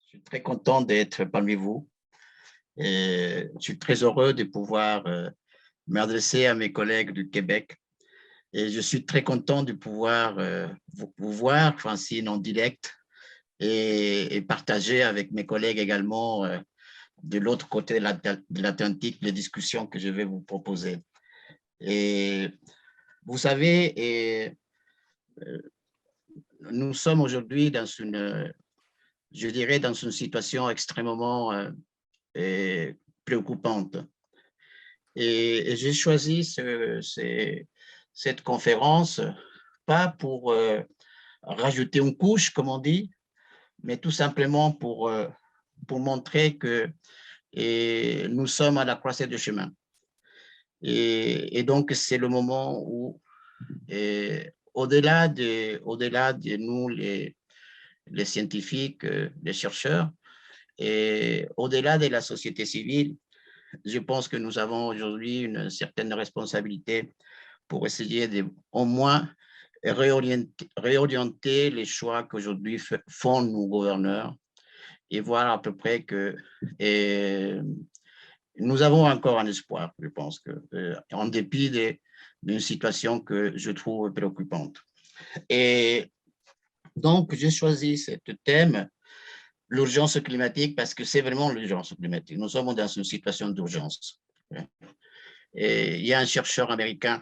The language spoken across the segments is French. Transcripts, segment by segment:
Je suis très content d'être parmi vous et je suis très heureux de pouvoir m'adresser à mes collègues du Québec. Et je suis très content de pouvoir vous voir, Francine, en direct et partager avec mes collègues également de l'autre côté de l'Atlantique les discussions que je vais vous proposer. Et vous savez, euh, nous sommes aujourd'hui dans je dirais, dans une situation extrêmement préoccupante. Et j'ai choisi cette conférence pas pour rajouter une couche, comme on dit, mais tout simplement pour montrer que nous sommes à la croisée de chemin. Et donc, c'est le moment où, au-delà de nous, les scientifiques, les chercheurs, et au-delà de la société civile, je pense que nous avons aujourd'hui une certaine responsabilité pour essayer de, au moins, réorienter les choix qu'aujourd'hui font nos gouverneurs et voir à peu près que nous avons encore un espoir, je pense, en dépit d'une situation que je trouve préoccupante. Et donc, j'ai choisi ce thème, l'urgence climatique, parce que c'est vraiment l'urgence climatique. Nous sommes dans une situation d'urgence. Et il y a un chercheur américain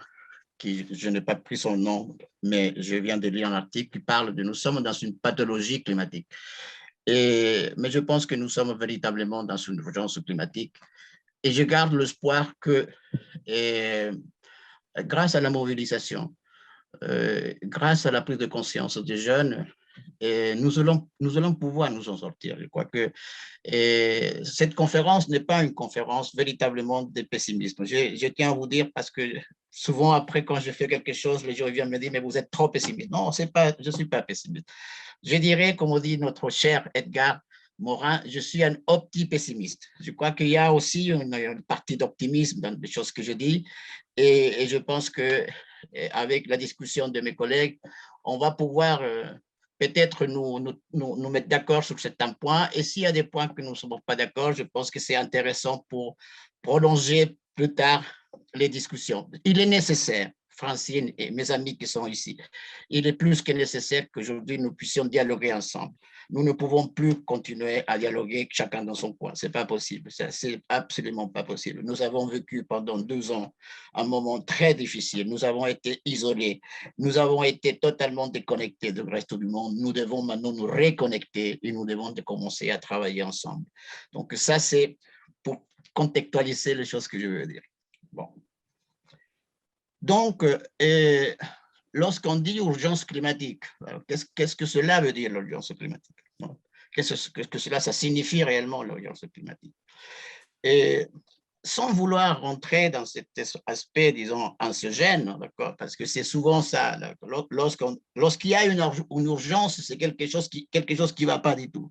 qui, je n'ai pas pris son nom, mais je viens de lire un article qui parle de nous sommes dans une pathologie climatique. Mais je pense que nous sommes véritablement dans une urgence climatique. Et je garde l'espoir que, grâce à la mobilisation, grâce à la prise de conscience des jeunes, et nous allons pouvoir nous en sortir. Je crois que cette conférence n'est pas une conférence véritablement de pessimisme. Je tiens à vous dire parce que souvent après, quand je fais quelque chose, les gens viennent me dire, mais vous êtes trop pessimiste. Non, je ne suis pas pessimiste. Je dirais, comme on dit notre cher Edgar Morin, je suis un opti-pessimiste. Je crois qu'il y a aussi une partie d'optimisme dans les choses que je dis et je pense que avec la discussion de mes collègues, on va pouvoir peut-être nous mettre d'accord sur certains points. Et s'il y a des points que nous ne sommes pas d'accord, je pense que c'est intéressant pour prolonger plus tard les discussions. Il est nécessaire, Francine et mes amis qui sont ici, il est plus que nécessaire qu'aujourd'hui nous puissions dialoguer ensemble. Nous ne pouvons plus continuer à dialoguer chacun dans son coin. Ce n'est pas possible. C'est absolument pas possible. Nous avons vécu pendant 2 ans un moment très difficile. Nous avons été isolés. Nous avons été totalement déconnectés du reste du monde. Nous devons maintenant nous reconnecter et nous devons commencer à travailler ensemble. Donc ça, c'est pour contextualiser les choses que je veux dire. Bon. Donc, lorsqu'on dit urgence climatique, qu'est-ce que cela veut dire, l'urgence climatique? Qu'est-ce que cela ça signifie réellement, l'urgence climatique? Et sans vouloir rentrer dans cet aspect, disons, anxiogène, d'accord, parce que c'est souvent ça, lorsqu'il y a une urgence, c'est quelque chose qui ne va pas du tout.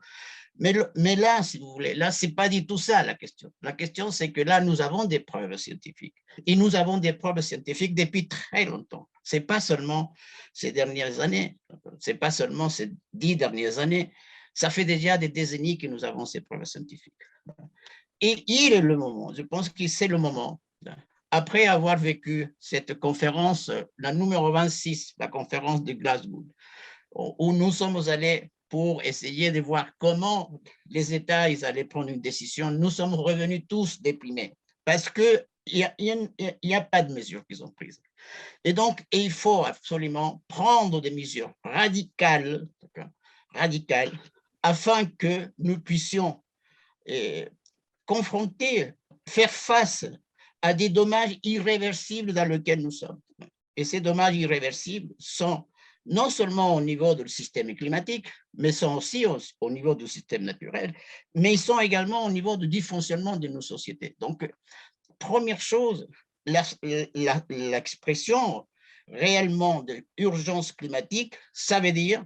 Mais là, si vous voulez, là, ce n'est pas du tout ça la question. La question, c'est que là, nous avons des preuves scientifiques. Et nous avons des preuves scientifiques depuis très longtemps. Ce n'est pas seulement ces dernières années, ce n'est pas seulement ces 10 dernières années. Ça fait déjà des décennies que nous avons ces preuves scientifiques. Et il est le moment, je pense que c'est le moment, après avoir vécu cette conférence, la numéro 26, la conférence de Glasgow, où nous sommes allés pour essayer de voir comment les États ils allaient prendre une décision. Nous sommes revenus tous déprimés parce qu'il n'y a pas de mesures qu'ils ont prises. Et donc, il faut absolument prendre des mesures radicales afin que nous puissions confronter, faire face à des dommages irréversibles dans lesquels nous sommes. Et ces dommages irréversibles sont non seulement au niveau du système climatique, mais sont aussi au niveau du système naturel, mais ils sont également au niveau du dysfonctionnement de nos sociétés. Donc, première chose, l'expression réellement de l'urgence climatique, ça veut dire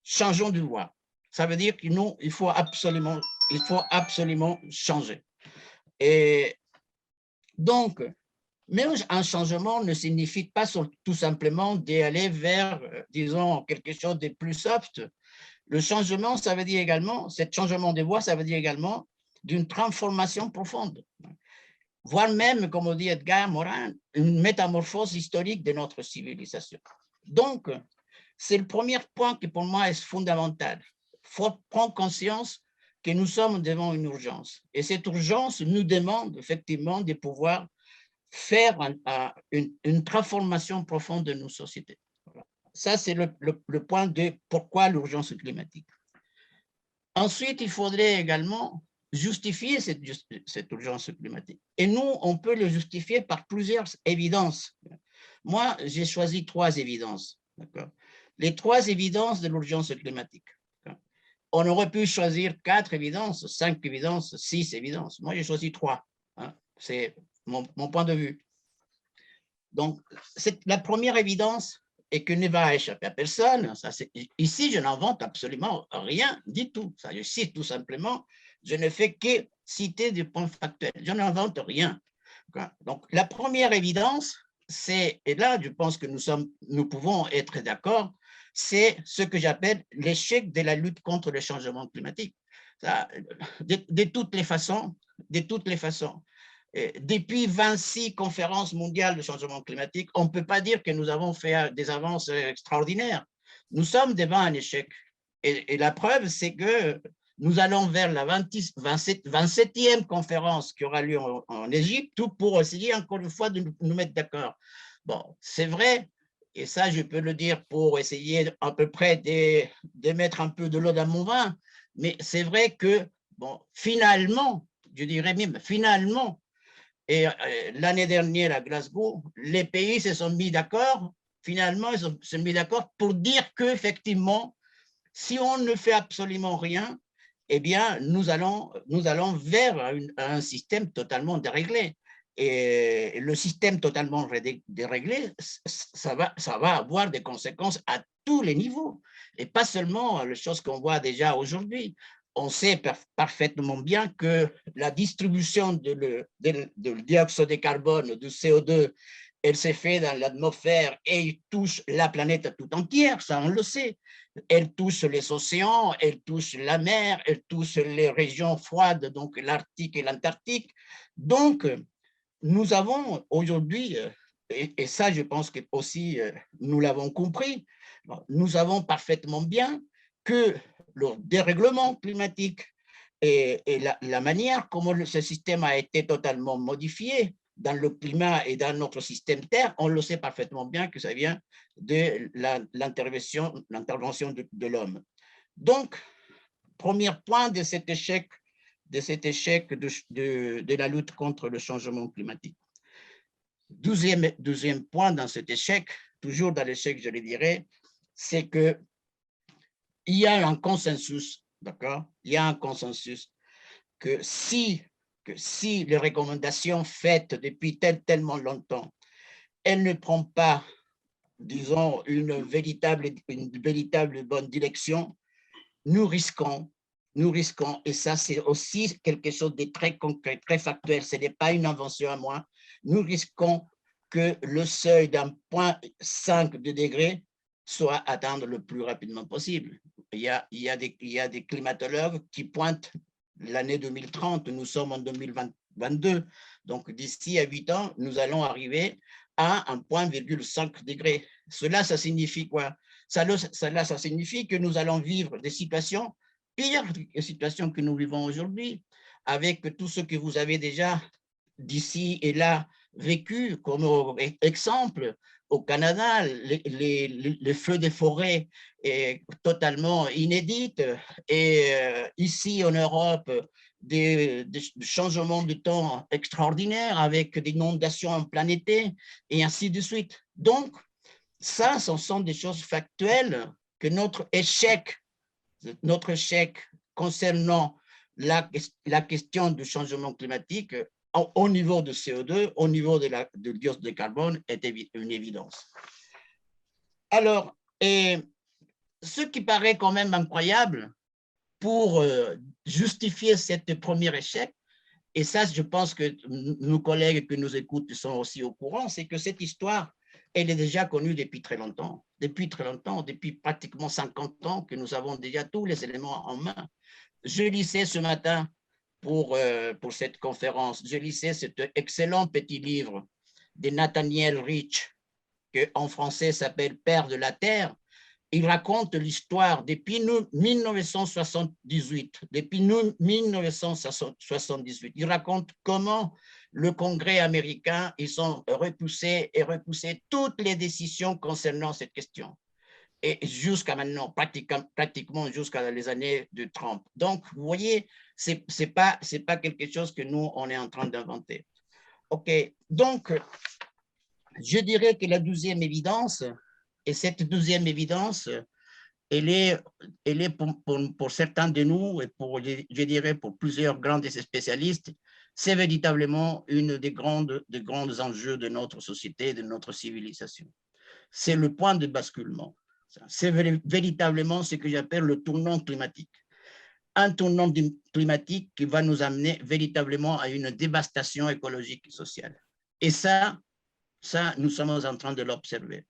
changeons de voie. Ça veut dire qu'il faut absolument changer. Et donc, mais un changement ne signifie pas tout simplement d'aller vers, disons, quelque chose de plus soft. Le changement, ça veut dire également, ce changement de voie, ça veut dire également d'une transformation profonde, voire même, comme on dit Edgar Morin, une métamorphose historique de notre civilisation. Donc, c'est le premier point qui pour moi est fondamental. Il faut prendre conscience que nous sommes devant une urgence. Et cette urgence nous demande effectivement de pouvoir faire une transformation profonde de nos sociétés. Voilà. Ça, c'est le point de pourquoi l'urgence climatique. Ensuite, il faudrait également justifier cette urgence climatique. Et nous, on peut le justifier par plusieurs évidences. Moi, j'ai choisi 3 évidences. Les 3 évidences de l'urgence climatique. On aurait pu choisir 4 évidences, 5 évidences, 6 évidences. Moi, j'ai choisi 3. C'est mon point de vue. Donc, la première évidence et que ne va échapper à personne. Ça, ici, je n'invente absolument rien du tout. Ça, je cite tout simplement, je ne fais que citer des points factuels. Je n'invente rien. Donc, la première évidence, c'est, et là, je pense que nous pouvons être d'accord, c'est ce que j'appelle l'échec de la lutte contre le changement climatique. Ça, de toutes les façons, depuis 26 conférences mondiales de changement climatique, on ne peut pas dire que nous avons fait des avances extraordinaires. Nous sommes devant un échec. Et la preuve, c'est que nous allons vers la 27e conférence qui aura lieu en Égypte, tout pour essayer encore une fois de nous mettre d'accord. Bon, c'est vrai, et ça je peux le dire pour essayer à peu près de mettre un peu de l'eau dans mon vin, mais c'est vrai que, bon, finalement, je dirais même finalement, et l'année dernière à Glasgow, les pays se sont mis d'accord, finalement, ils se sont mis d'accord pour dire qu'effectivement, si on ne fait absolument rien, eh bien, nous allons vers un système totalement déréglé. Et le système totalement déréglé, ça va avoir des conséquences à tous les niveaux, et pas seulement les choses qu'on voit déjà aujourd'hui. On sait parfaitement bien que la distribution de dioxyde de carbone, du CO2, elle s'est faite dans l'atmosphère et il touche la planète tout entière, ça on le sait. Elle touche les océans, elle touche la mer, elle touche les régions froides, donc l'Arctique et l'Antarctique. Donc, nous avons aujourd'hui, et ça je pense que aussi nous l'avons compris, nous savons parfaitement bien que le dérèglement climatique et la manière comment ce système a été totalement modifié dans le climat et dans notre système Terre, on le sait parfaitement bien que ça vient de l'intervention de l'homme. Donc, premier point de cet échec de la lutte contre le changement climatique. Deuxième point dans cet échec, toujours dans l'échec, je le dirais, c'est qu'il y a un consensus, d'accord? Il y a un consensus que si les recommandations faites depuis tellement longtemps, elles ne prennent pas, disons, une véritable bonne direction, nous risquons, et ça c'est aussi quelque chose de très concret, très factuel, ce n'est pas une invention à moi, nous risquons que le seuil d'un 0,5 de degré soit atteint le plus rapidement possible. Il y a des climatologues qui pointent l'année 2030, nous sommes en 2022, donc d'ici à 8 ans, nous allons arriver à 1,5 degré. Cela, ça signifie quoi? Ça signifie que nous allons vivre des situations pires des situations que nous vivons aujourd'hui, avec tout ce que vous avez déjà d'ici et là vécu, comme exemple, au Canada, les feux des forêts est totalement inédites, et ici en Europe, des changements de temps extraordinaires avec des inondations en plein été, et ainsi de suite. Donc, ça, ce sont des choses factuelles que notre échec concernant la question du changement climatique au niveau de CO2, au niveau de dioxyde de carbone, est une évidence. Alors, ce qui paraît quand même incroyable pour justifier cette premier échec, et ça, je pense que nos collègues qui nous écoutent sont aussi au courant, c'est que cette histoire elle est déjà connue depuis très longtemps, depuis pratiquement 50 ans que nous avons déjà tous les éléments en main. Je lisais ce matin pour cette conférence, je lisais cet excellent petit livre de Nathaniel Rich, qui en français s'appelle Père de la Terre. Il raconte l'histoire depuis 1978. Depuis 1978, il raconte comment le Congrès américain, ils ont repoussé toutes les décisions concernant cette question. Et jusqu'à maintenant, pratiquement jusqu'à les années de Trump. Donc, vous voyez, c'est pas quelque chose que nous, on est en train d'inventer. OK, donc, je dirais que la deuxième évidence, et cette deuxième évidence, elle est pour certains de nous, et pour, je dirais pour plusieurs grands spécialistes, c'est véritablement une des grands enjeux de notre société, de notre civilisation. C'est le point de basculement. C'est véritablement ce que j'appelle le tournant climatique. Un tournant climatique qui va nous amener véritablement à une dévastation écologique et sociale. Et ça, nous sommes en train de l'observer.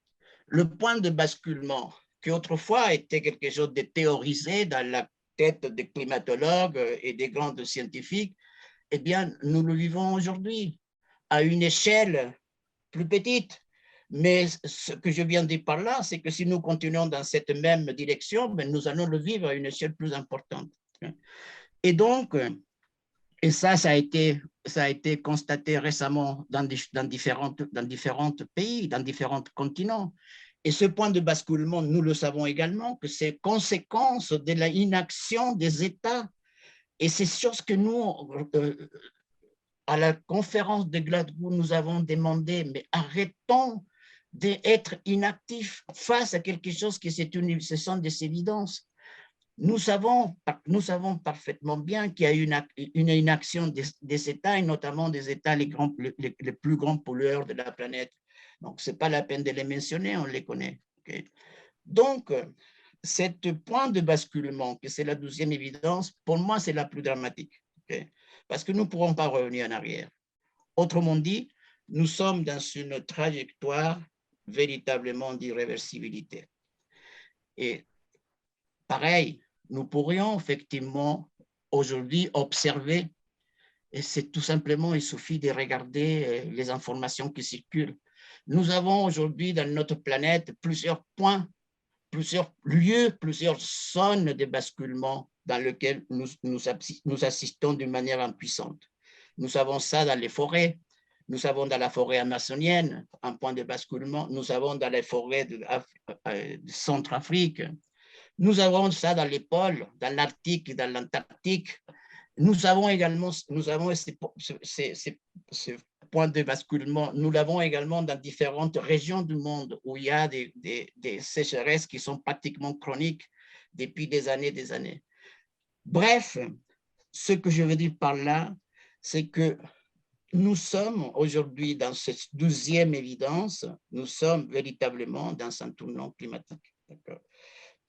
Le point de basculement, qui autrefois était quelque chose de théorisé dans la tête des climatologues et des grands scientifiques, eh bien, nous le vivons aujourd'hui à une échelle plus petite. Mais ce que je viens de dire par là, c'est que si nous continuons dans cette même direction, ben nous allons le vivre à une échelle plus importante. Et donc, et ça a été constaté récemment dans différents pays, dans différents continents. Et ce point de basculement, nous le savons également, que c'est conséquence de l'inaction des États. Et c'est sur ce que nous, à la conférence de Glasgow, nous avons demandé, mais arrêtons d'être inactifs face à quelque chose qui ce sont des évidences. Nous savons parfaitement bien qu'il y a une inaction des États, et notamment des États les plus grands pollueurs de la planète. Donc, ce n'est pas la peine de les mentionner, on les connaît. Okay? Donc, cette point de basculement, que c'est la deuxième évidence, pour moi, c'est la plus dramatique. Okay? Parce que nous ne pourrons pas revenir en arrière. Autrement dit, nous sommes dans une trajectoire véritablement d'irréversibilité. Et pareil, nous pourrions effectivement aujourd'hui observer, et c'est tout simplement, il suffit de regarder les informations qui circulent. Nous avons aujourd'hui dans notre planète plusieurs points, plusieurs lieux, plusieurs zones de basculement dans lesquelles nous assistons d'une manière impuissante. Nous avons ça dans les forêts, nous avons dans la forêt amazonienne un point de basculement, nous avons dans les forêts de Centrafrique, nous avons ça dans les pôles, dans l'Arctique, dans l'Antarctique. Nous avons également ce point de basculement, nous l'avons également dans différentes régions du monde où il y a des sécheresses qui sont pratiquement chroniques depuis des années. Bref, ce que je veux dire par là, c'est que nous sommes aujourd'hui dans cette deuxième évidence, nous sommes véritablement dans un tournant climatique.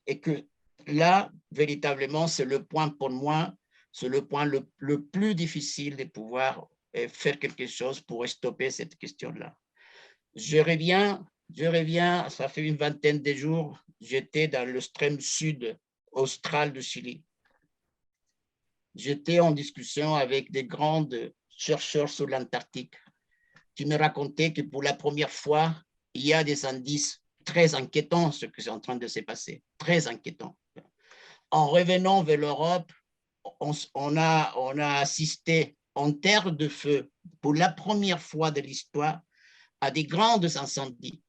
Et que là, véritablement, c'est le point pour moi, c'est le point le plus difficile de pouvoir faire quelque chose pour stopper cette question-là. Je reviens, ça fait une vingtaine de jours, j'étais dans l'extrême sud austral du Chili. J'étais en discussion avec des grands chercheurs sur l'Antarctique qui me racontaient que pour la première fois, il y a des indices très inquiétants, ce qui est en train de se passer, très inquiétants. En revenant vers l'Europe, on a assisté en terre de feu, pour la première fois de l'histoire, à des grands incendies.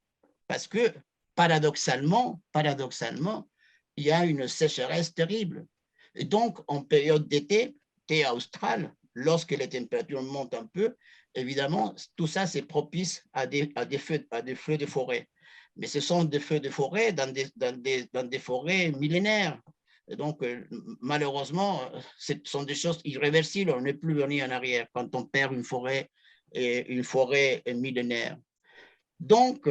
Parce que, paradoxalement, il y a une sécheresse terrible. Et donc, en période d'été austral, lorsque les températures montent un peu, évidemment, tout ça, c'est propice à des feux de forêt. Mais ce sont des feux de forêt dans des forêts millénaires. Et donc, malheureusement, ce sont des choses irréversibles. On n'est plus venu en arrière quand on perd une forêt millénaire. Donc,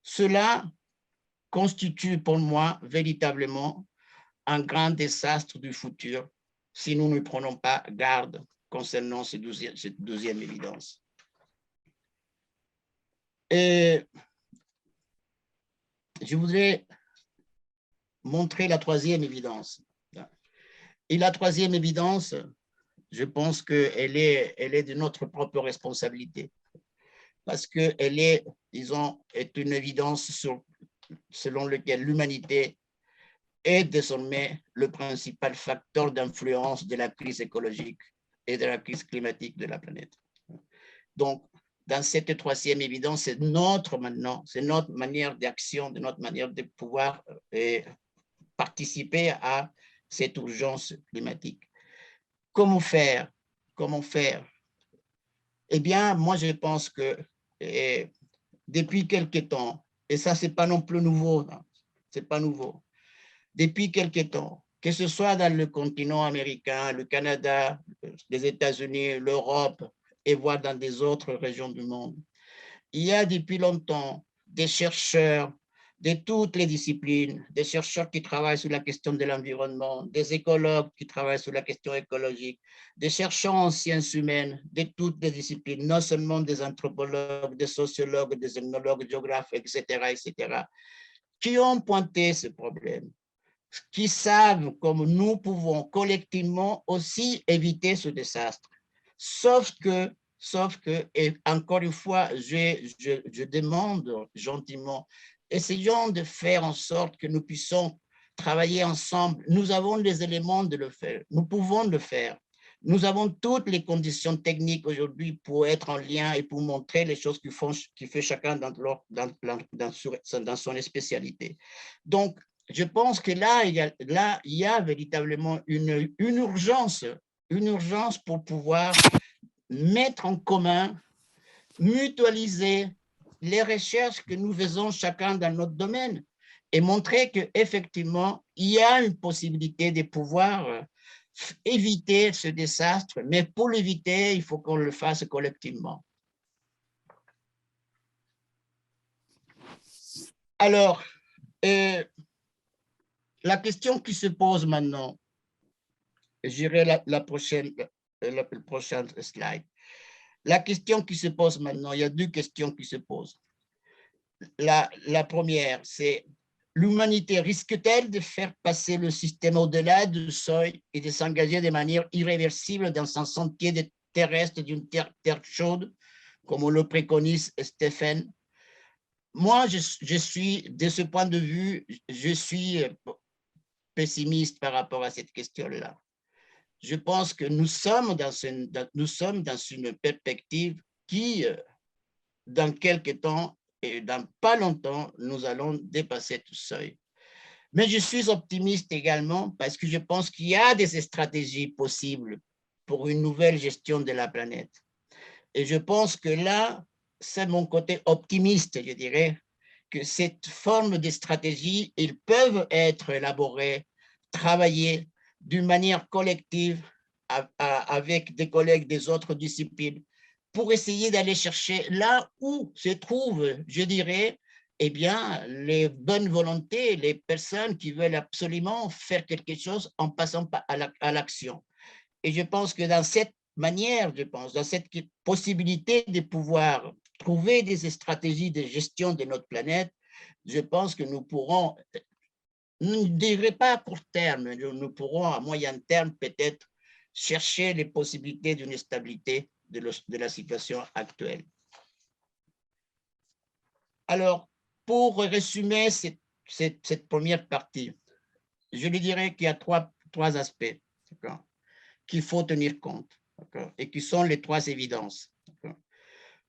cela constitue pour moi véritablement un grand désastre du futur si nous ne prenons pas garde concernant cette deuxième évidence. Et je voudrais montrer la troisième évidence. Et la troisième évidence, je pense qu'elle est de notre propre responsabilité, parce qu'elle est, disons, est une évidence selon laquelle l'humanité est désormais le principal facteur d'influence de la crise écologique et de la crise climatique de la planète. Donc, dans cette troisième évidence, c'est notre manière d'action, de notre manière de pouvoir participer à cette urgence climatique. Comment faire? Comment faire? Eh bien, moi, je pense que depuis quelque temps, et ça, c'est pas non plus nouveau, c'est pas nouveau, depuis quelque temps, que ce soit dans le continent américain, le Canada, les États-Unis, l'Europe, et voire dans des autres régions du monde, il y a depuis longtemps des chercheurs de toutes les disciplines, des chercheurs qui travaillent sur la question de l'environnement, des écologues qui travaillent sur la question écologique, des chercheurs en sciences humaines de toutes les disciplines, non seulement des anthropologues, des sociologues, des ethnologues, des géographes, etc., etc., qui ont pointé ce problème, qui savent comme nous pouvons collectivement aussi éviter ce désastre. Sauf que, et encore une fois, je demande gentiment, essayons de faire en sorte que nous puissions travailler ensemble. Nous avons les éléments de le faire. Nous pouvons le faire. Nous avons toutes les conditions techniques aujourd'hui pour être en lien et pour montrer les choses qui fait chacun dans son spécialité. Donc, je pense que là, il y a véritablement une urgence pour pouvoir mettre en commun, mutualiser les recherches que nous faisons chacun dans notre domaine et montrer qu'effectivement, il y a une possibilité de pouvoir éviter ce désastre, mais pour l'éviter, il faut qu'on le fasse collectivement. Alors, la question qui se pose maintenant, j'irai le prochain slide. La question qui se pose maintenant, il y a deux questions qui se posent. La première, c'est l'humanité risque-t-elle de faire passer le système au-delà du seuil et de s'engager de manière irréversible dans un sentier terrestre d'une terre chaude, comme le préconise Stéphane? Moi, je suis, de ce point de vue, je suis pessimiste par rapport à cette question-là. Je pense que nous sommes dans une perspective qui, dans quelques temps et dans pas longtemps, nous allons dépasser tout seuil. Mais je suis optimiste également parce que je pense qu'il y a des stratégies possibles pour une nouvelle gestion de la planète. Et je pense que là, c'est mon côté optimiste, je dirais, que cette forme de stratégie, ils peuvent être élaborées, travaillées d'une manière collective avec des collègues des autres disciplines pour essayer d'aller chercher là où se trouvent, je dirais, eh bien, les bonnes volontés, les personnes qui veulent absolument faire quelque chose en passant à l'action. Et je pense que dans cette manière, dans cette possibilité de pouvoir trouver des stratégies de gestion de notre planète, je pense que nous pourrons, je ne dirais pas à court terme, nous pourrons à moyen terme peut-être chercher les possibilités d'une stabilité de la situation actuelle. Alors, pour résumer cette première partie, je lui dirais qu'il y a trois aspects qu'il faut tenir compte et qui sont les trois évidences.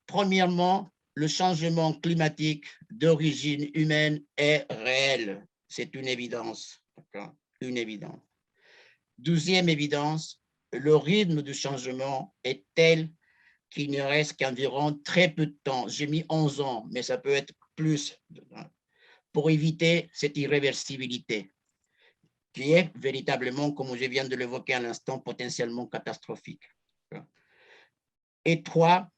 Premièrement, le changement climatique d'origine humaine est réel. C'est une évidence. Une évidence. Deuxième évidence, le rythme du changement est tel qu'il ne reste qu'environ très peu de temps. J'ai mis 11 ans, mais ça peut être plus, pour éviter cette irréversibilité qui est véritablement, comme je viens de l'évoquer à l'instant, potentiellement catastrophique. Et trois,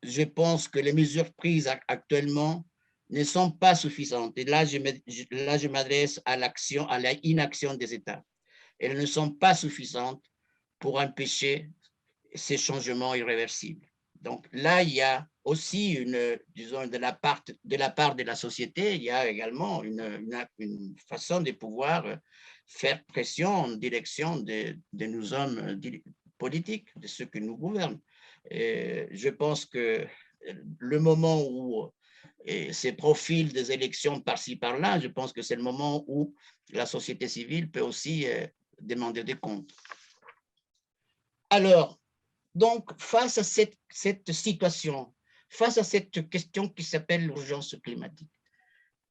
je pense que les mesures prises actuellement ne sont pas suffisantes. Et là, je m'adresse à l'action, à la inaction des États. Elles ne sont pas suffisantes pour empêcher ces changements irréversibles. Donc là, il y a aussi, disons, de la part de la société, il y a également une façon de pouvoir faire pression en direction de nos hommes politiques, de ceux qui nous gouvernent. Et je pense que le moment où se profilent des élections par-ci, par-là, je pense que c'est le moment où la société civile peut aussi demander des comptes. Alors, donc, face à cette situation, face à cette question qui s'appelle l'urgence climatique,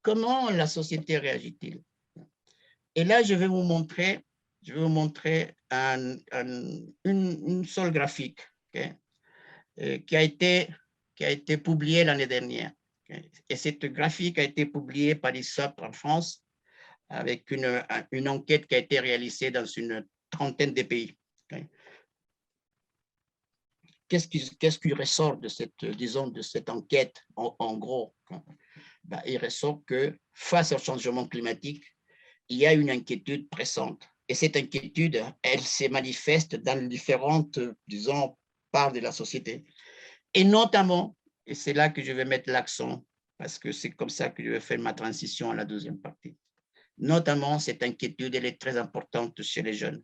comment la société réagit-il? Et là, je vais vous montrer une seule graphique, okay, qui a été publiée l'année dernière. Okay. Et cette graphique a été publiée par l'ISOP en France avec une enquête qui a été réalisée dans une trentaine de pays. Okay. Qu'est-ce qui ressort de cette enquête en gros? Ben, il ressort que face au changement climatique, il y a une inquiétude pressante. Et cette inquiétude, elle se manifeste dans différentes, disons, parts de la société. Et notamment, et c'est là que je vais mettre l'accent, parce que c'est comme ça que je vais faire ma transition à la deuxième partie. Notamment, cette inquiétude, elle est très importante chez les jeunes.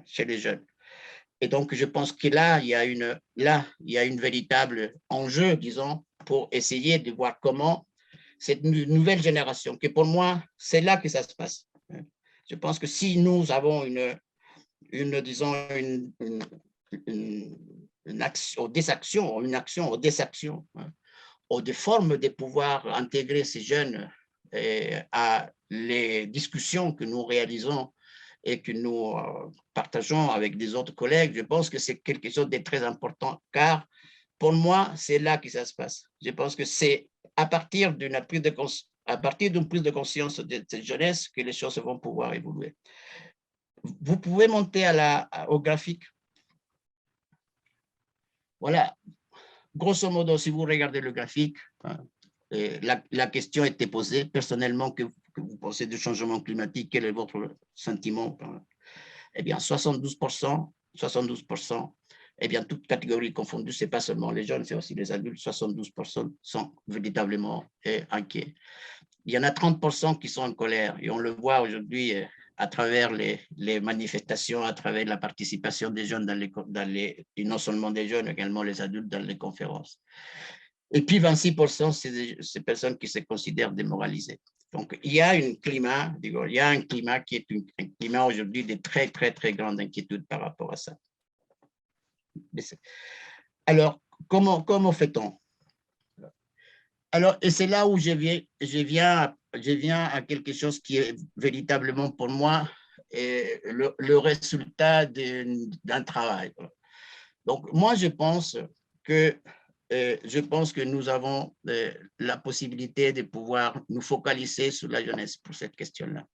Chez les jeunes. Et donc, je pense que là, il y a une véritable enjeu, disons, pour essayer de voir comment cette nouvelle génération, que pour moi, c'est là que ça se passe. Je pense que si nous avons disons, une action, des actions, une action ou des actions, ou des formes de pouvoir intégrer ces jeunes à les discussions que nous réalisons et que nous partageons avec des autres collègues, je pense que c'est quelque chose de très important, car pour moi, c'est là que ça se passe. Je pense que c'est à partir d'une prise de conscience de cette jeunesse que les choses vont pouvoir évoluer. Vous pouvez monter au graphique. Voilà, grosso modo, si vous regardez le graphique, la question était posée, personnellement, que vous pensez du changement climatique, quel est votre sentiment? Eh bien, 72%, eh bien, toutes catégories confondues, ce n'est pas seulement les jeunes, c'est aussi les adultes, 72% sont véritablement inquiets. Il y en a 30% qui sont en colère, et on le voit aujourd'hui à travers les manifestations, à travers la participation des jeunes et non seulement des jeunes, également les adultes dans les conférences. Et puis 26%, c'est ces personnes qui se considèrent démoralisées. Donc, il y a un climat qui est un climat aujourd'hui de très, très, très grande inquiétude par rapport à ça. Alors, comment fait-on? Alors, et c'est là où je viens à quelque chose qui est véritablement pour moi le résultat d'un travail. Donc, moi, je pense que nous avons la possibilité de pouvoir nous focaliser sur la jeunesse pour cette question-là.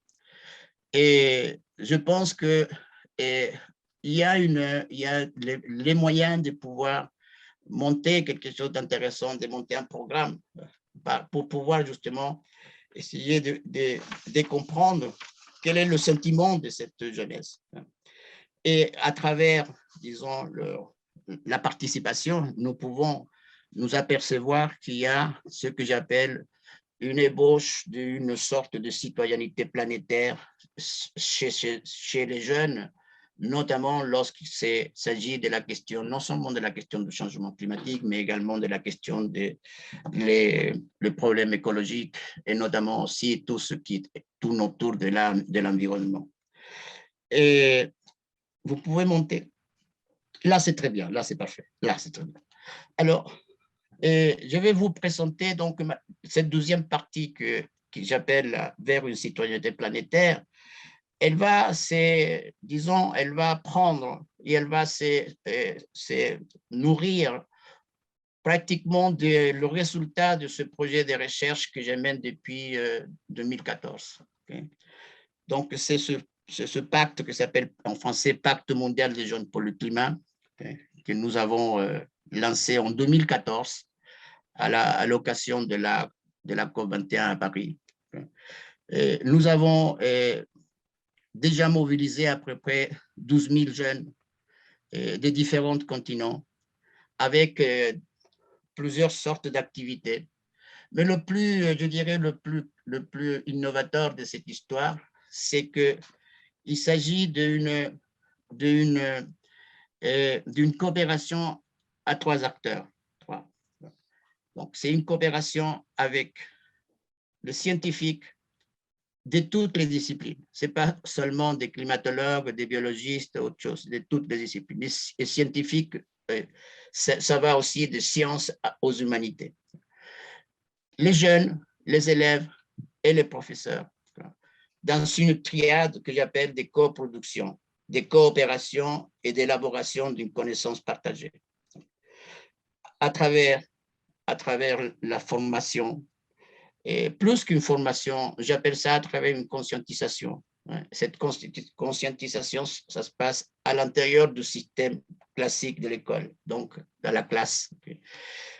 Et je pense que il y a les moyens de pouvoir monter quelque chose d'intéressant, de monter un programme pour pouvoir justement essayer de comprendre quel est le sentiment de cette jeunesse. Et à travers, disons, la participation, nous pouvons nous apercevoir qu'il y a ce que j'appelle une ébauche d'une sorte de citoyenneté planétaire chez les jeunes, notamment lorsqu'il s'agit de la question, non seulement de la question du changement climatique, mais également de la question des problèmes écologiques et notamment aussi tout ce qui tourne autour de l'environnement. Et vous pouvez monter. Là, c'est très bien. Là, c'est parfait. Là, c'est très bien. Alors, je vais vous présenter donc cette deuxième partie que j'appelle vers une citoyenneté planétaire. Elle va prendre et elle va se nourrir pratiquement le résultat de ce projet de recherche que je mène depuis 2014. Okay? Donc, c'est ce pacte qui s'appelle en français Pacte mondial des jeunes pour le climat, okay, que nous avons lancé en 2014 à l'occasion de la COP21 à Paris. Et nous avons déjà mobilisé à peu près 12 000 jeunes des différents continents avec plusieurs sortes d'activités. Mais le plus, je dirais, le plus innovateur de cette histoire, c'est qu'il s'agit d'une coopération à 3 acteurs. Donc, c'est une coopération avec le scientifique de toutes les disciplines. Ce n'est pas seulement des climatologues, des biologistes, autre chose, de toutes les disciplines. Les scientifiques, ça va aussi des sciences aux humanités. Les jeunes, les élèves et les professeurs, dans une triade que j'appelle des coproductions, des coopérations et d'élaboration d'une connaissance partagée. À travers la formation, et plus qu'une formation, j'appelle ça à travers une conscientisation. Cette conscientisation, ça se passe à l'intérieur du système classique de l'école, donc dans la classe.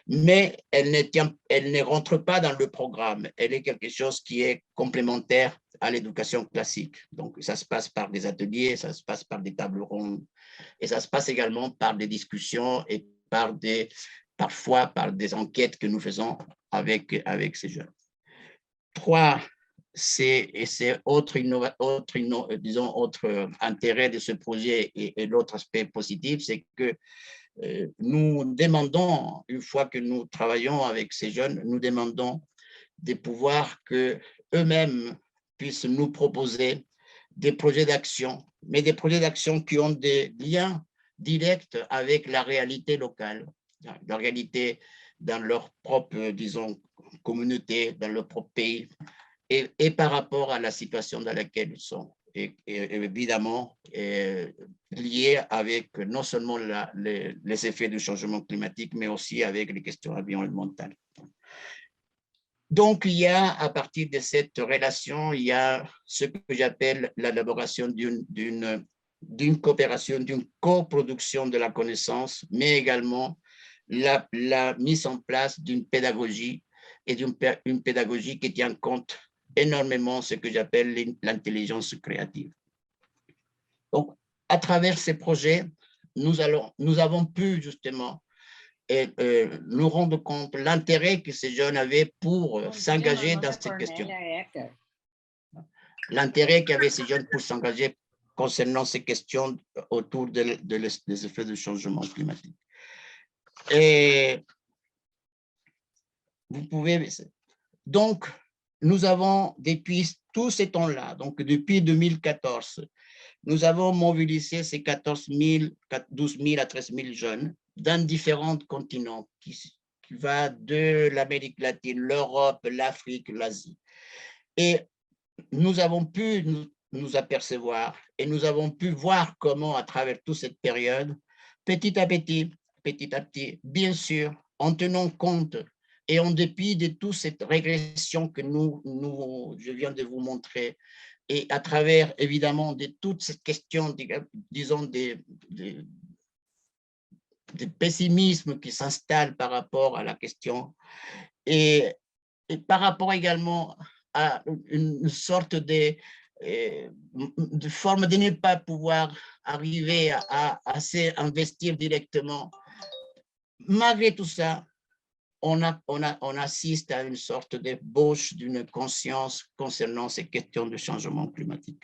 Mais elle ne rentre pas dans le programme. Elle est quelque chose qui est complémentaire à l'éducation classique. Donc, ça se passe par des ateliers, ça se passe par des tables rondes, et ça se passe également par des discussions et parfois par des enquêtes que nous faisons avec ces jeunes. 3, c'est autre intérêt de ce projet et l'autre aspect positif, c'est que nous demandons, une fois que nous travaillons avec ces jeunes, nous demandons de pouvoir qu'eux-mêmes puissent nous proposer des projets d'action, mais des projets d'action qui ont des liens directs avec la réalité locale, la réalité dans leur propre, disons, communauté, dans leur propre pays, et par rapport à la situation dans laquelle ils sont. Et évidemment lié avec non seulement les effets du changement climatique, mais aussi avec les questions environnementales. Donc, il y a, à partir de cette relation, il y a ce que j'appelle l'élaboration d'une coopération, d'une coproduction de la connaissance, mais également la mise en place d'une pédagogie et une pédagogie qui tient compte énormément ce que j'appelle l'intelligence créative. Donc, à travers ces projets, nous avons pu justement nous rendre compte de l'intérêt que ces jeunes avaient pour s'engager dans ces questions. L'intérêt qu'avaient ces jeunes pour s'engager concernant ces questions autour des effets du changement climatique. Et vous pouvez... Donc, nous avons, depuis tous ces temps-là, donc depuis 2014, nous avons mobilisé ces 12 000 à 13 000 jeunes dans différents continents, qui va de l'Amérique latine, l'Europe, l'Afrique, l'Asie. Et nous avons pu nous apercevoir et nous avons pu voir comment, à travers toute cette période, petit à petit, bien sûr, en tenant compte et en dépit de toute cette régression que je viens de vous montrer, et à travers, évidemment, de toutes ces questions, disons, des pessimisme qui s'installe par rapport à la question, et par rapport également à une sorte de forme de ne pas pouvoir arriver à s'investir directement. Malgré tout ça, on assiste à une sorte d'ébauche d'une conscience concernant ces questions de changement climatique.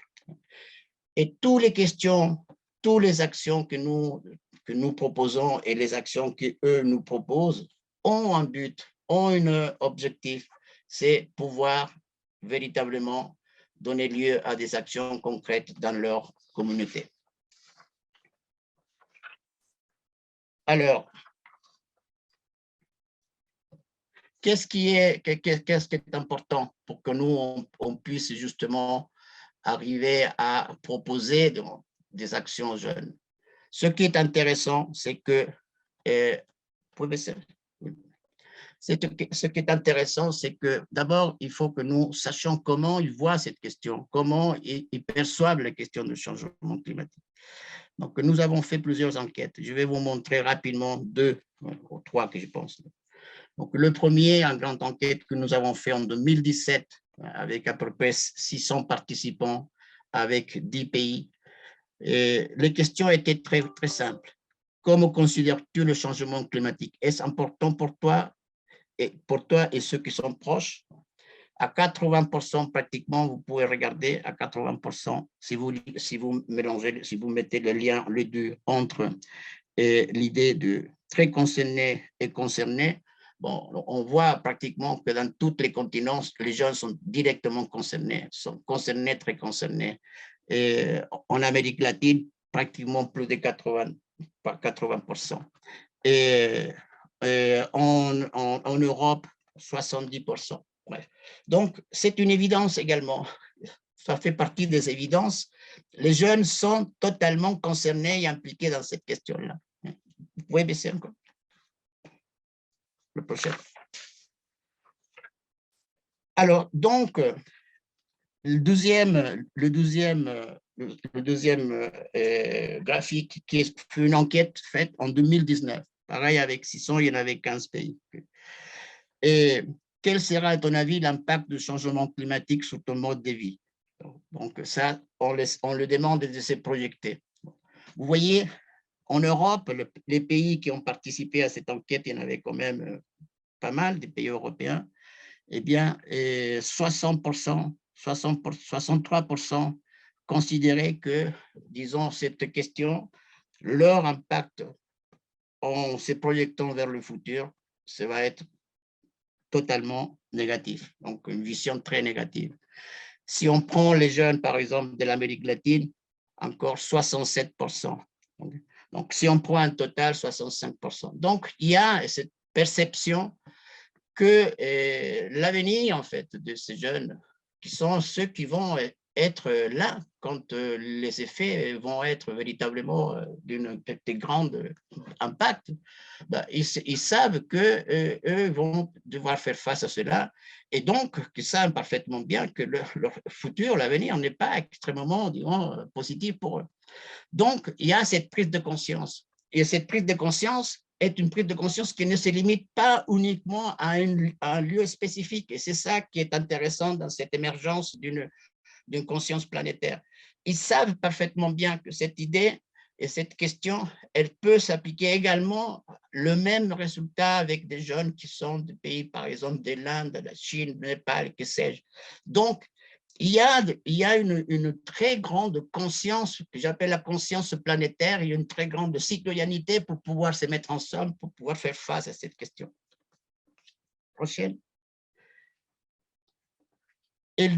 Et toutes les questions, toutes les actions que nous proposons et les actions qu'eux nous proposent ont un but, ont un objectif, c'est pouvoir véritablement donner lieu à des actions concrètes dans leur communauté. Alors, qu'est-ce qui est important pour que nous, on puisse justement arriver à proposer des actions aux jeunes? Ce qui est intéressant, c'est que, ce qui est intéressant, c'est que d'abord, il faut que nous sachions comment ils voient cette question, comment ils perçoivent la question du changement climatique. Donc, nous avons fait plusieurs enquêtes. Je vais vous montrer rapidement 2 ou 3 que je pense. Donc, le premier, une grande enquête que nous avons fait en 2017 avec à peu près 600 participants avec 10 pays. Et les questions étaient très, très simples. comment considères-tu le changement climatique? Est-ce important pour toi et ceux qui sont proches? À 80% pratiquement, vous pouvez regarder à 80%, si vous mélangez, si vous mettez le lien, les deux, entre l'idée de très concerné et concerné, bon, on voit pratiquement que dans tous les continents, les jeunes sont directement concernés, très concernés. Et en Amérique latine, pratiquement plus de 80%. Et en Europe, 70%. Bref. Donc, c'est une évidence également. Ça fait partie des évidences. Les jeunes sont totalement concernés et impliqués dans cette question-là. Vous pouvez baisser encore. Le prochain. Alors, donc, le deuxième graphique, qui est une enquête faite en 2019. Pareil, avec 600, il y en avait 15 pays. Et quel sera, à ton avis, l'impact du changement climatique sur ton mode de vie? Donc, ça, on le demande de se projeter. Vous voyez, en Europe, les pays qui ont participé à cette enquête, il y en avait quand même pas mal, des pays européens, eh bien, 60%, 63% considéraient que, disons, cette question, leur impact en se projetant vers le futur, ça va être totalement négatif, donc une vision très négative. Si on prend les jeunes, par exemple, de l'Amérique latine, encore 67%. Donc, si on prend un total, 65%. Donc, il y a cette perception que l'avenir, en fait, de ces jeunes, qui sont ceux qui vont être là quand les effets vont être véritablement d'un grand impact, ben, ils savent qu'eux vont devoir faire face à cela et donc qu'ils savent parfaitement bien que leur futur, l'avenir n'est pas extrêmement, disons, positif pour eux. Donc, il y a cette prise de conscience. Et cette prise de conscience est une prise de conscience qui ne se limite pas uniquement à un lieu spécifique. Et c'est ça qui est intéressant dans cette émergence d'une conscience planétaire. Ils savent parfaitement bien que cette idée et cette question, elle peut s'appliquer également le même résultat avec des jeunes qui sont des pays, par exemple, de l'Inde, de la Chine, du Népal, que sais-je. Donc, il y a une très grande conscience, que j'appelle la conscience planétaire, il y a une très grande citoyenneté pour pouvoir se mettre ensemble, pour pouvoir faire face à cette question. Prochaine. Et la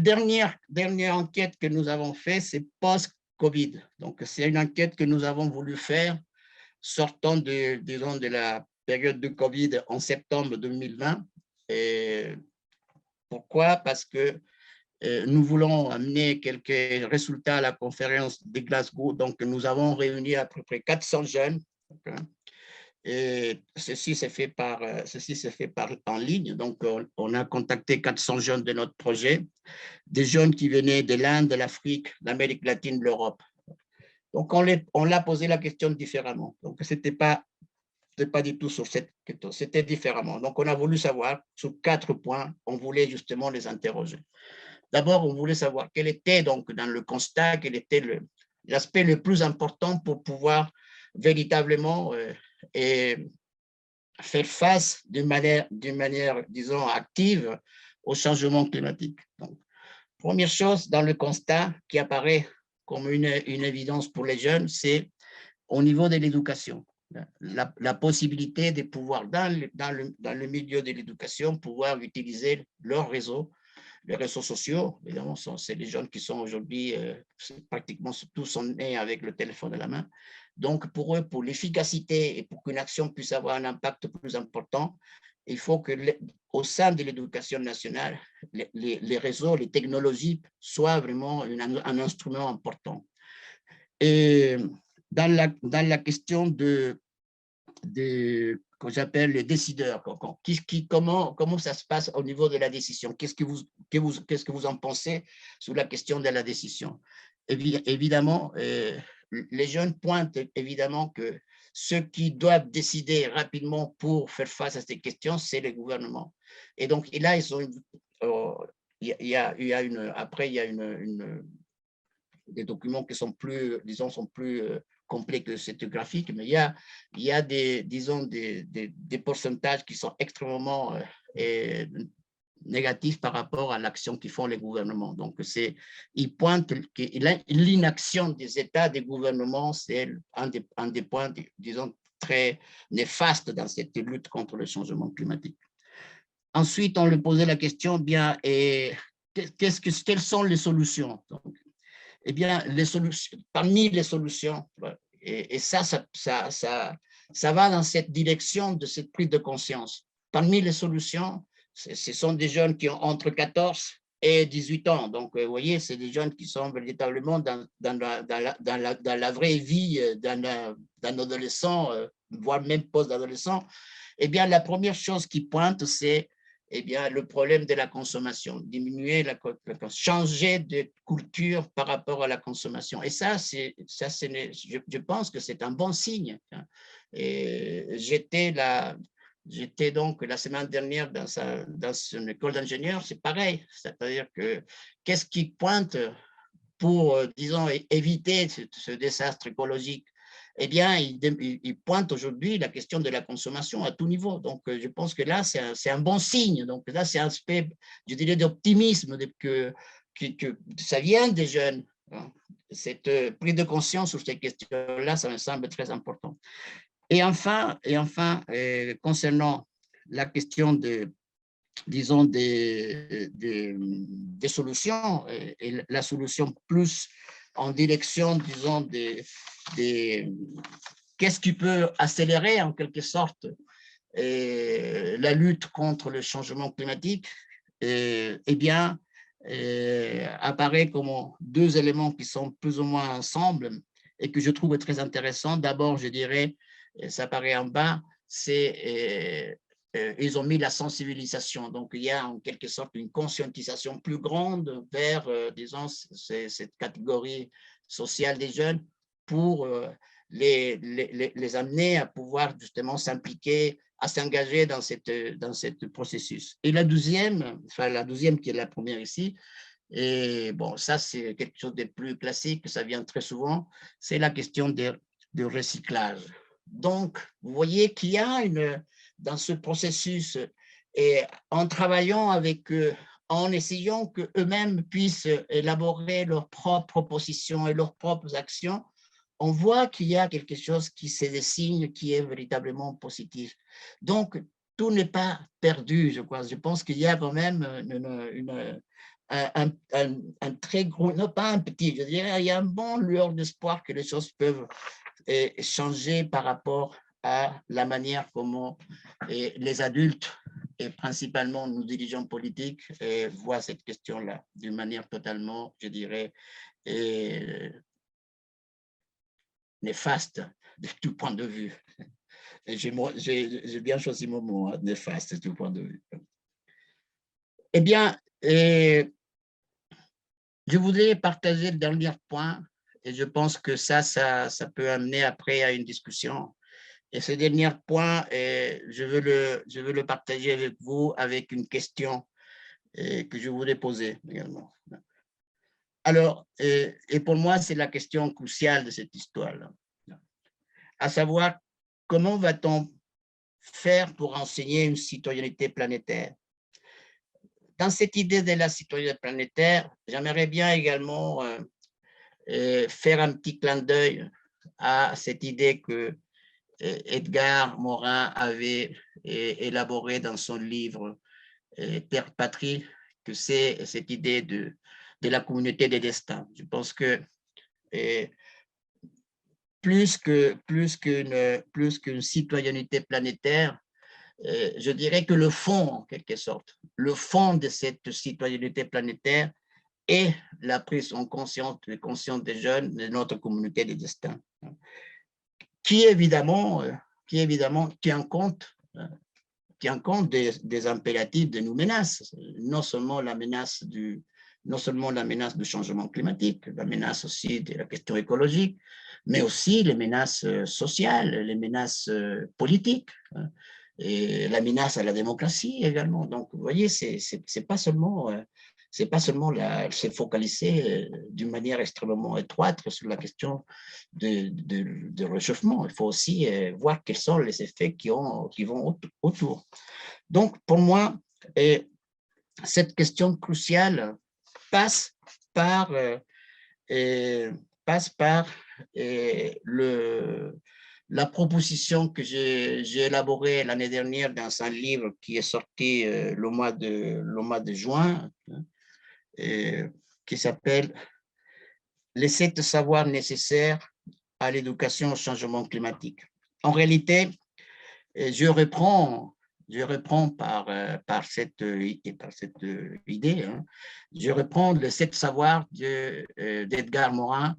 dernière enquête que nous avons faite, c'est post-Covid. Donc, c'est une enquête que nous avons voulu faire sortant de la période de Covid en septembre 2020. Et pourquoi? Parce que nous voulons amener quelques résultats à la conférence de Glasgow. Donc, nous avons réuni à peu près 400 jeunes. Et ceci s'est fait en ligne. Donc, on a contacté 400 jeunes de notre projet, des jeunes qui venaient de l'Inde, de l'Afrique, de l'Amérique latine, de l'Europe. Donc, on l'a posé la question différemment. Donc, ce n'était pas du tout sur cette question, c'était différemment. Donc, on a voulu savoir, sur 4 points, on voulait justement les interroger. D'abord, on voulait savoir quel était, donc, dans le constat, quel était l'aspect le plus important pour pouvoir véritablement faire face d'une manière, disons, active au changement climatique. Donc, première chose dans le constat qui apparaît comme une évidence pour les jeunes, c'est au niveau de l'éducation. La possibilité de pouvoir, dans le milieu de l'éducation, pouvoir utiliser leur réseau, les réseaux sociaux. Évidemment, c'est les jeunes qui sont aujourd'hui, pratiquement tous sont nés avec le téléphone à la main. Donc, pour eux, pour l'efficacité et pour qu'une action puisse avoir un impact plus important, il faut que au sein de l'éducation nationale, les réseaux, les technologies soient vraiment un instrument important. Et dans la question que j'appelle les décideurs, comment ça se passe au niveau de la décision? Qu'est-ce que vous en pensez sur la question de la décision? Évidemment, les jeunes pointent évidemment que ceux qui doivent décider rapidement pour faire face à ces questions, c'est les gouvernements. Et donc, là, ils ont après, il y a des documents qui sont plus, disons, sont plus complet que cette graphique, mais il y a des, disons, des pourcentages qui sont extrêmement négatifs par rapport à l'action qu'ils font les gouvernements. Donc, ils pointent que l'inaction des États, des gouvernements, c'est un des points, disons, très néfastes dans cette lutte contre le changement climatique. Ensuite, on lui posait la question, bien, et quelles sont les solutions? Donc, eh bien, parmi les solutions, et ça va dans cette direction de cette prise de conscience. Parmi les solutions, ce sont des jeunes qui ont entre 14 et 18 ans. Donc, vous voyez, c'est des jeunes qui sont véritablement dans la vraie vie d'un adolescent, voire même post-adolescent. Eh bien, la première chose qui pointe, c'est le problème de la consommation, diminuer changer de culture par rapport à la consommation. Et ça, je pense que c'est un bon signe. J'étais donc la semaine dernière dans une école d'ingénieurs, c'est pareil. C'est-à-dire que qu'est-ce qui pointe pour, disons, éviter ce désastre écologique? Eh bien, il pointe aujourd'hui la question de la consommation à tout niveau. Donc, je pense que là, c'est un bon signe. Donc, là, c'est un aspect, je dirais, d'optimisme que ça vient des jeunes. Cette prise de conscience sur ces questions-là, ça me semble très important. Et enfin, concernant la question disons, des solutions, et la solution plus en direction, disons, qu'est-ce qui peut accélérer en quelque sorte la lutte contre le changement climatique, eh bien, apparaît comme deux éléments qui sont plus ou moins ensemble et que je trouve très intéressants. D'abord, je dirais, ça apparaît en bas, c'est ils ont mis la sensibilisation. Donc, il y a en quelque sorte une conscientisation plus grande vers, disons, cette catégorie sociale des jeunes pour les amener à pouvoir justement s'impliquer, à s'engager dans cette processus. Et la deuxième qui est la première ici, et bon, ça c'est quelque chose de plus classique, ça vient très souvent, c'est la question de recyclage. Donc, vous voyez qu'il y a dans ce processus, et en travaillant avec eux, en essayant qu'eux-mêmes puissent élaborer leurs propres propositions et leurs propres actions, on voit qu'il y a quelque chose qui se dessine, qui est véritablement positif. Donc, tout n'est pas perdu, je crois. Je pense qu'il y a quand même un très gros, non pas un petit, je dirais, il y a un bon lueur d'espoir que les choses peuvent changer par rapport à la manière comment les adultes et principalement nos dirigeants politiques voient cette question-là d'une manière totalement, je dirais, néfaste de tout point de vue. J'ai bien choisi mon mot, hein, néfaste de tout point de vue. Eh bien, je voudrais partager le dernier point, et je pense que ça peut amener après à une discussion. Et ce dernier point, je veux le partager avec vous avec une question que je voulais poser également. Alors, et pour moi, c'est la question cruciale de cette histoire-là, à savoir comment va-t-on faire pour enseigner une citoyenneté planétaire? Dans cette idée de la citoyenneté planétaire, j'aimerais bien également faire un petit clin d'œil à cette idée que Edgar Morin avait élaborée dans son livre Terre Patrie, que c'est cette idée de la communauté des destins. Je pense que plus qu'une citoyenneté planétaire, je dirais que le fond, en quelque sorte, le fond de cette citoyenneté planétaire est la prise en conscience des jeunes de notre communauté des destins, qui évidemment tient compte des impératifs de nos menaces, non seulement la menace du changement climatique, la menace aussi de la question écologique, mais aussi les menaces sociales, les menaces politiques, et la menace à la démocratie également. Donc, vous voyez, c'est pas seulement c'est pas seulement se focaliser d'une manière extrêmement étroite sur la question de réchauffement. Il faut aussi voir quels sont les effets qui vont autour. Donc, pour moi, cette question cruciale passe par, la proposition que j'ai élaborée l'année dernière dans un livre qui est sorti le mois de juin, qui s'appelle « Les 7 savoirs nécessaires à l'éducation au changement climatique ». En réalité, je reprends par cette idée, hein, je reprends les 7 savoirs d'Edgar Morin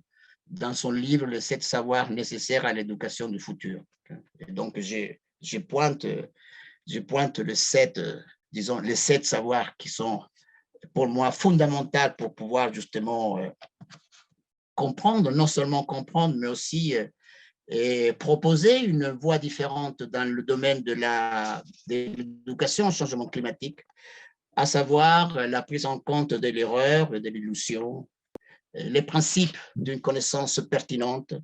dans son livre « Les 7 savoirs nécessaires à l'éducation du futur ». Et donc, je pointe les 7, disons, les 7 savoirs qui sont pour moi fondamentaux pour pouvoir justement comprendre, non seulement comprendre, mais aussi et proposer une voie différente dans le domaine de l'éducation au changement climatique, à savoir la prise en compte de l'erreur, de l'illusion, les principes d'une connaissance pertinente,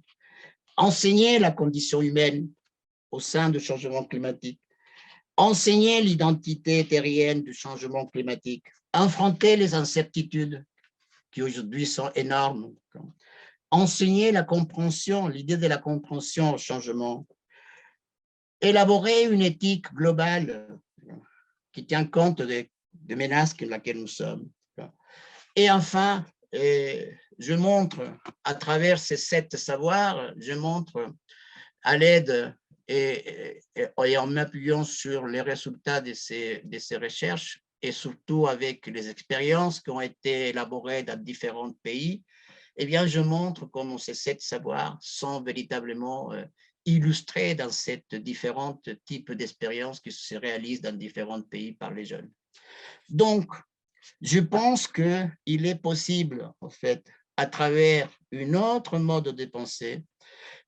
enseigner la condition humaine au sein du changement climatique, enseigner l'identité terrienne du changement climatique, affronter les incertitudes qui aujourd'hui sont énormes, enseigner la compréhension, l'idée de la compréhension au changement, élaborer une éthique globale qui tient compte des menaces dans lesquelles nous sommes. Et enfin, je montre à travers ces 7 savoirs, je montre à l'aide et en m'appuyant sur les résultats de ces recherches et surtout avec les expériences qui ont été élaborées dans différents pays, eh bien, je montre comment ces 7 savoirs sont véritablement illustrés dans ces différents types d'expériences qui se réalisent dans différents pays par les jeunes. Donc, je pense qu'il est possible, en fait, à travers un autre mode de pensée,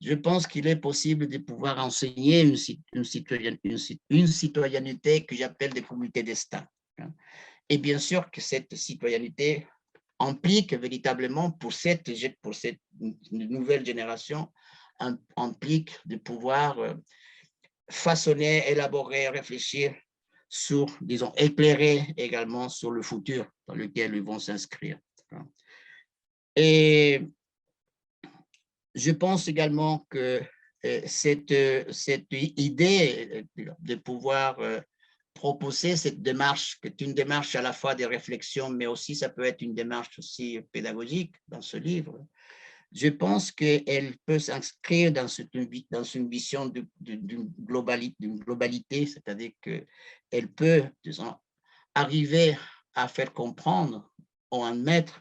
je pense qu'il est possible de pouvoir enseigner une citoyenneté que j'appelle des communautés destin. Et bien sûr que cette citoyenneté implique véritablement pour cette nouvelle génération, implique de pouvoir façonner, élaborer, réfléchir sur, disons, éclairer également sur le futur dans lequel ils vont s'inscrire. Et je pense également que cette idée de pouvoir proposer cette démarche, qui est une démarche à la fois de réflexion, mais aussi ça peut être une démarche aussi pédagogique dans ce livre, je pense qu'elle peut s'inscrire dans une vision d'une globalité, c'est-à-dire qu'elle peut, disons, arriver à faire comprendre ou admettre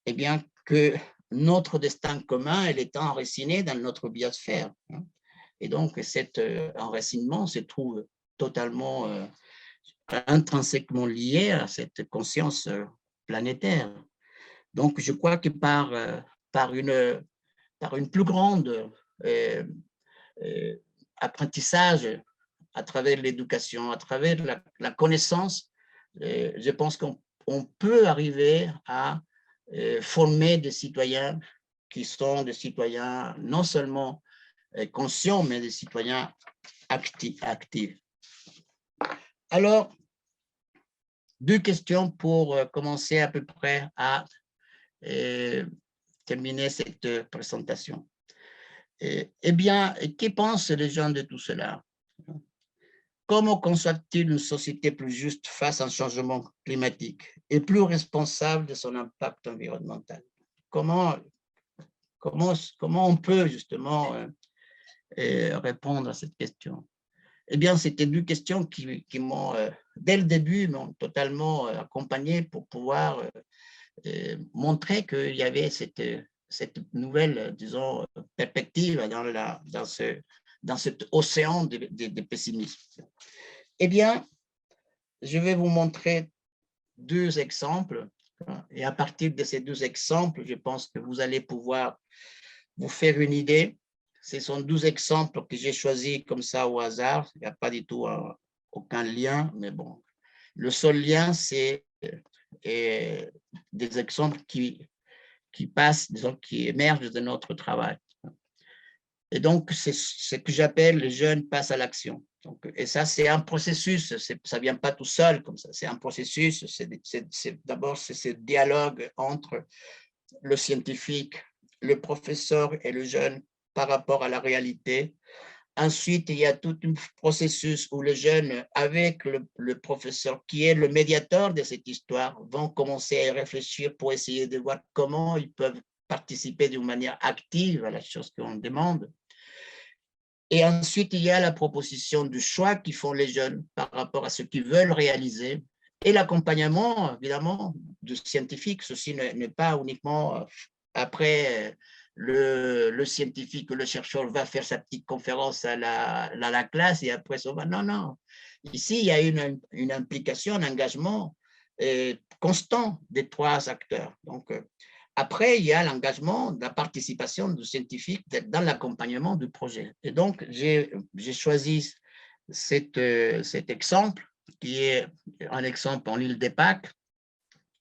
eh bien, que notre destin commun, elle est enraciné dans notre biosphère. Et donc, cet enracinement se trouve totalement intrinsèquement lié à cette conscience planétaire. Donc, je crois que par une plus grande apprentissage à travers l'éducation, à travers la connaissance, je pense qu'on peut arriver à former des citoyens qui sont des citoyens non seulement conscients, mais des citoyens actifs. Alors, 2 questions pour commencer à peu près à terminer cette présentation. Eh bien, que pensent les gens de tout cela? Comment conçoivent-ils une société plus juste face à un changement climatique et plus responsable de son impact environnemental? Comment on peut justement répondre à cette question? Eh bien, c'était 2 questions qui m'ont, dès le début, m'ont totalement accompagné pour pouvoir montrer qu'il y avait cette nouvelle, disons, perspective dans cet océan de pessimisme. Eh bien, je vais vous montrer 2 exemples. Et à partir de ces 2 exemples, je pense que vous allez pouvoir vous faire une idée. Ce sont 12 exemples que j'ai choisis comme ça au hasard. Il n'y a pas du tout aucun lien, mais bon. Le seul lien, c'est et des exemples qui passent, disons, qui émergent de notre travail. Et donc, c'est ce que j'appelle les jeunes passent à l'action. Et ça, c'est un processus, ça ne vient pas tout seul comme ça, c'est un processus, d'abord, c'est ce dialogue entre le scientifique, le professeur et le jeune par rapport à la réalité. Ensuite, il y a tout un processus où les jeunes, avec le professeur qui est le médiateur de cette histoire, vont commencer à réfléchir pour essayer de voir comment ils peuvent participer d'une manière active à la chose qu'on demande. Et ensuite, il y a la proposition du choix qu'ils font les jeunes par rapport à ce qu'ils veulent réaliser et l'accompagnement, évidemment, du scientifique. Ceci n'est pas uniquement après le scientifique, le chercheur va faire sa petite conférence à la classe et après ça va. Non, non. Ici, il y a une implication, un engagement constant des trois acteurs. Donc, après, il y a l'engagement, la participation du scientifique dans l'accompagnement du projet. Et donc, j'ai choisi cet exemple, qui est un exemple en île des Pâques,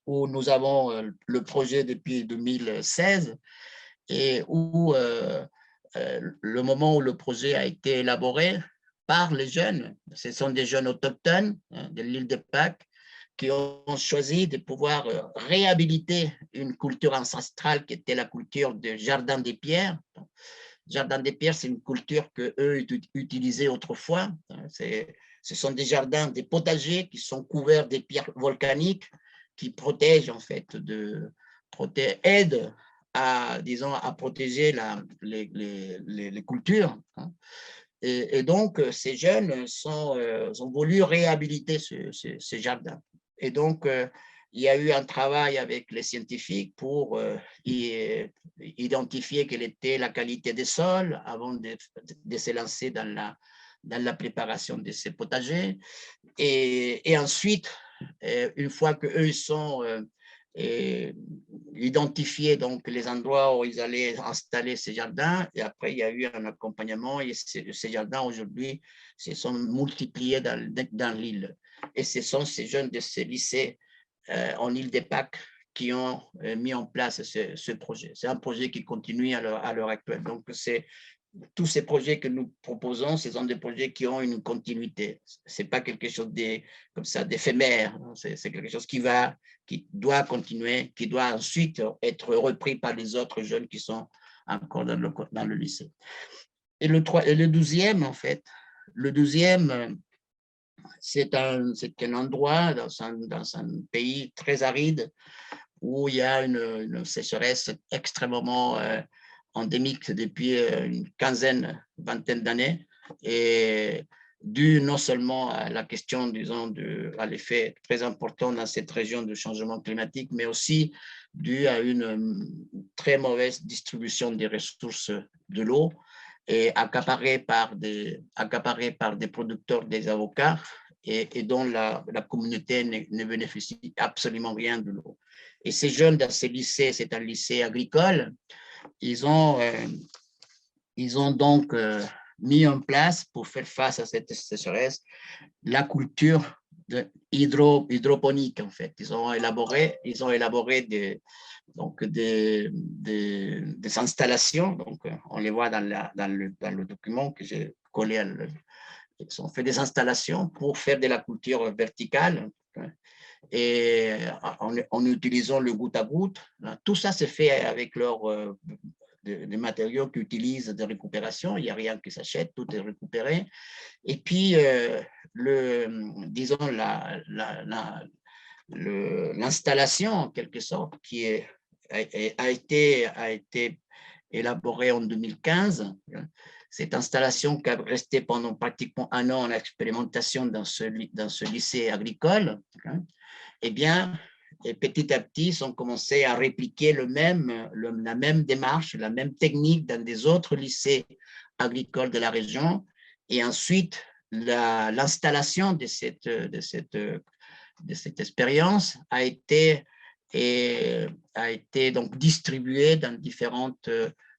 où nous avons le projet depuis 2016 et où le moment où le projet a été élaboré par les jeunes, ce sont des jeunes autochtones de l'île des Pâques, qui ont choisi de pouvoir réhabiliter une culture ancestrale qui était la culture du jardin des pierres. Jardin des pierres, c'est une culture qu'eux utilisaient autrefois. Ce sont des jardins, des potagers qui sont couverts des pierres volcaniques qui protègent, en fait, aident à, disons, à protéger les cultures. Et donc, ces jeunes ont voulu réhabiliter ce jardin. Et donc, il y a eu un travail avec les scientifiques pour identifier quelle était la qualité des sols avant de se lancer dans la préparation de ces potagers. Et ensuite, une fois qu'eux sont identifiés donc les endroits où ils allaient installer ces jardins, et après il y a eu un accompagnement et ces jardins aujourd'hui se sont multipliés dans l'île. Et ce sont ces jeunes de ces lycées en île des Pâques qui ont mis en place ce projet. C'est un projet qui continue à l'heure actuelle. Donc, tous ces projets que nous proposons, ce sont des projets qui ont une continuité. Ce n'est pas quelque chose comme ça d'éphémère. C'est quelque chose qui doit continuer, qui doit ensuite être repris par les autres jeunes qui sont encore dans le lycée. Et le 12e, en fait, le 12e, c'est un endroit dans un pays très aride où il y a une sécheresse extrêmement endémique depuis une vingtaine d'années, et dû non seulement à la question, disons, à l'effet très important dans cette région du changement climatique, mais aussi dû à une très mauvaise distribution des ressources de l'eau et accaparée par des producteurs des avocats et dont la communauté ne bénéficie absolument rien de l'eau. Et ces jeunes dans ces lycées, c'est un lycée agricole, ils ont donc mis en place pour faire face à cette sécheresse la culture hydroponique, en fait. Ils ont élaboré des installations, donc on les voit dans le document que j'ai collé ils ont fait des installations pour faire de la culture verticale et en utilisant le goutte à goutte. Tout ça se fait avec des matériaux qu'ils utilisent de récupération. Il n'y a rien qui s'achète, tout est récupéré. Et puis, disons, l'installation, en quelque sorte, a été élaborée en 2015. Cette installation qui a resté pendant pratiquement un an en expérimentation dans ce lycée agricole, eh bien, et petit à petit, ils ont commencé à répliquer la même démarche, la même technique dans des autres lycées agricoles de la région. Et ensuite, l'installation de cette expérience a été donc distribuée dans différentes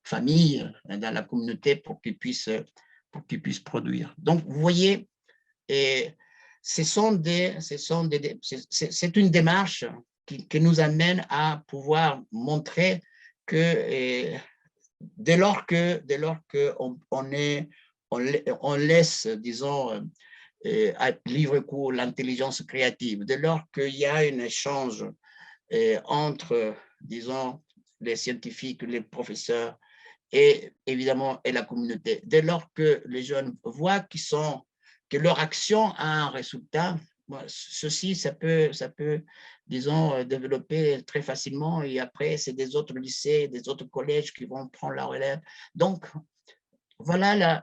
familles dans la communauté pour qu'ils puissent produire. Donc, vous voyez, c'est une démarche qui nous amène à pouvoir montrer que dès lors que on laisse, disons, à libre cours l'intelligence créative, dès lors qu'il y a un échange entre, disons, les scientifiques, les professeurs et évidemment et la communauté, dès lors que les jeunes voient que leur action a un résultat, ceci, ça peut, disons, développer très facilement et après, c'est des autres lycées, des autres collèges qui vont prendre la relève. Donc, voilà,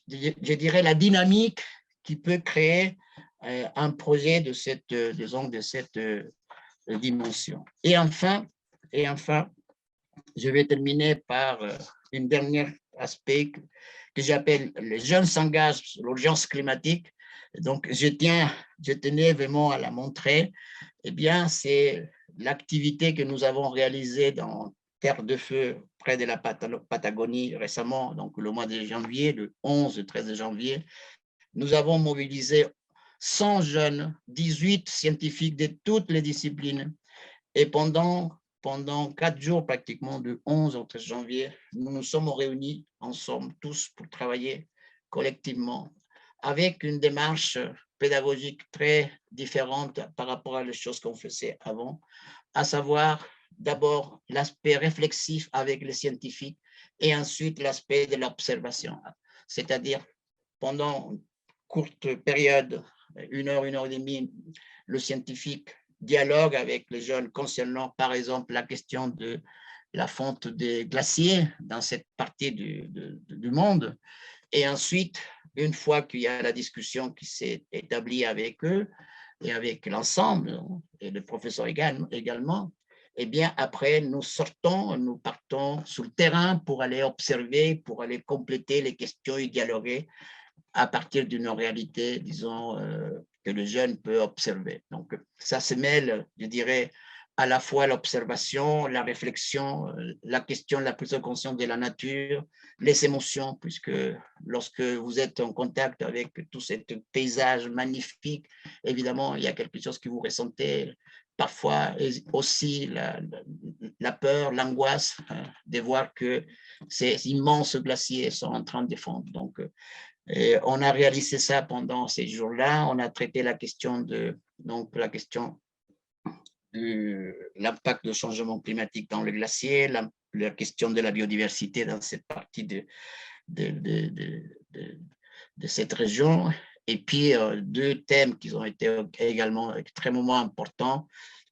je dirais, la dynamique qui peut créer un projet de cette, disons, de cette dimension. Et enfin, je vais terminer par un dernier aspect que j'appelle les jeunes s'engagent sur l'urgence climatique. Donc, je tenais vraiment à la montrer. Eh bien, c'est l'activité que nous avons réalisée dans Terre de Feu, près de la Patagonie récemment, donc le mois de janvier, le 11-13 janvier. Nous avons mobilisé 100 jeunes, 18 scientifiques de toutes les disciplines. Et pendant 4 jours, pratiquement du 11 au 13 janvier, nous nous sommes réunis ensemble, tous pour travailler collectivement, avec une démarche pédagogique très différente par rapport à les choses qu'on faisait avant, à savoir d'abord l'aspect réflexif avec les scientifiques et ensuite l'aspect de l'observation, c'est-à-dire pendant une courte période, 1 heure et demie, le scientifique dialogue avec les jeunes concernant, par exemple, la question de la fonte des glaciers dans cette partie du monde. Et ensuite, une fois qu'il y a la discussion qui s'est établie avec eux et avec l'ensemble, et le professeur également, eh bien, après, nous partons sur le terrain pour aller observer, pour aller compléter les questions et dialoguer à partir d'une réalité, disons, que le jeune peut observer. Donc, ça se mêle, je dirais, à la fois l'observation, la réflexion, la question, la prise de conscience de la nature, les émotions, puisque lorsque vous êtes en contact avec tout ce paysage magnifique, évidemment, il y a quelque chose que vous ressentez, parfois aussi la peur, l'angoisse de voir que ces immenses glaciers sont en train de fondre. Donc, et on a réalisé ça pendant ces jours-là. On a traité la question de l'impact du changement climatique dans le glacier, la question de la biodiversité dans cette partie de cette région. Et puis, 2 thèmes qui ont été également extrêmement importants.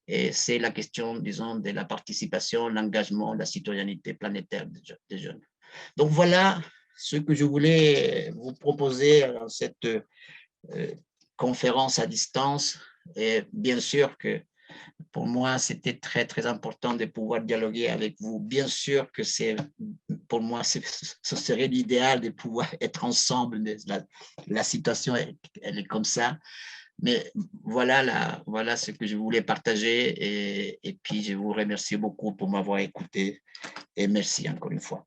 Et c'est la question, disons, de la participation, l'engagement, la citoyenneté planétaire des jeunes. Donc, voilà ce que je voulais vous proposer dans cette conférence à distance. Et bien sûr que pour moi, c'était très, très important de pouvoir dialoguer avec vous. Bien sûr que pour moi, ce serait l'idéal de pouvoir être ensemble. La situation, elle est comme ça. Mais voilà ce que je voulais partager. Et puis, je vous remercie beaucoup pour m'avoir écouté. Et merci encore une fois.